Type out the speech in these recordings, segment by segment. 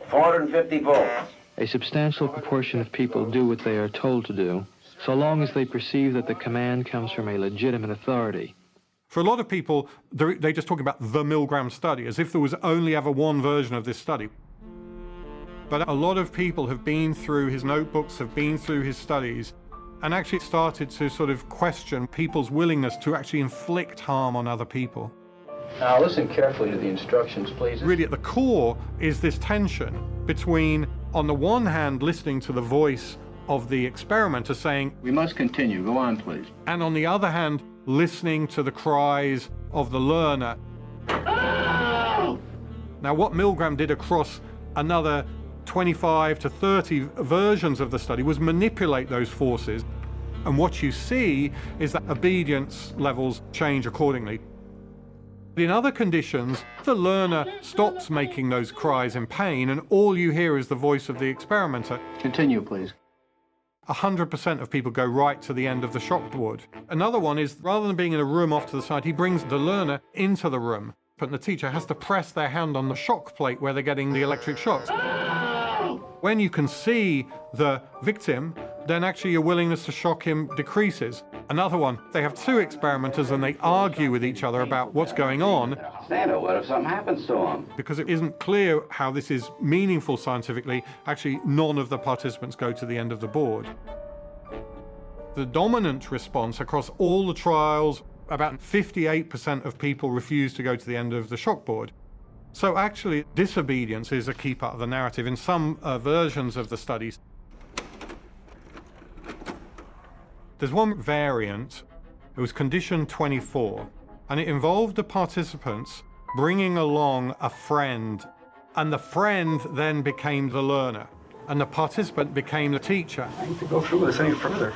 450 volts. A substantial proportion of people do what they are told to do, so long as they perceive that the command comes from a legitimate authority. For a lot of people, they just talk about the Milgram study, as if there was only ever one version of this study. But a lot of people have been through his notebooks, have been through his studies, and actually started to sort of question people's willingness to actually inflict harm on other people. Now listen carefully to the instructions, please. Really at the core is this tension between, on the one hand, listening to the voice of the experimenter saying, We must continue. Go on, please. and on the other hand, listening to the cries of the learner. Oh! Now what Milgram did across another 25 to 30 versions of the study was manipulate those forces. And what you see is that obedience levels change accordingly. In other conditions, the learner stops making those cries in pain, and all you hear is the voice of the experimenter. Continue, please. 100% of people go right to the end of the shock board. Another one is, rather than being in a room off to the side, he brings the learner into the room. But the teacher has to press their hand on the shock plate where they're getting the electric shocks. When you can see the victim, then actually your willingness to shock him decreases. Another one, they have two experimenters and they argue with each other about what's going on. Santa, what if something happens to him? Because it isn't clear how this is meaningful scientifically, actually none of the participants go to the end of the board. The dominant response across all the trials, about 58% of people refuse to go to the end of the shock board. So actually, disobedience is a key part of the narrative in some versions of the studies. There's one variant, it was condition 24, and it involved the participants bringing along a friend, and the friend then became the learner, and the participant became the teacher. I need to go through this any further.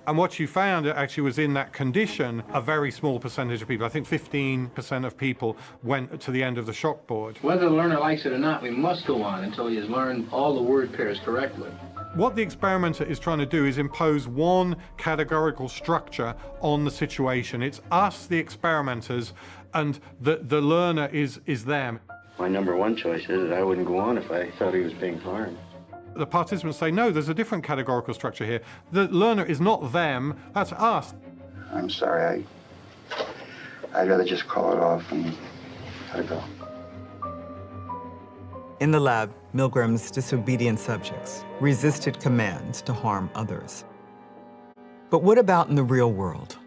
And what you found actually was in that condition, a very small percentage of people, I think 15% of people went to the end of the shock board. Whether the learner likes it or not, we must go on until he has learned all the word pairs correctly. What the experimenter is trying to do is impose one categorical structure on the situation. It's us, the experimenters, and the learner is them. My number one choice is that I wouldn't go on if I thought he was being harmed. The participants say, no, there's a different categorical structure here. The learner is not them, that's us. I'm sorry, I'd rather just call it off and let it go. In the lab, Milgram's disobedient subjects resisted commands to harm others. But what about in the real world?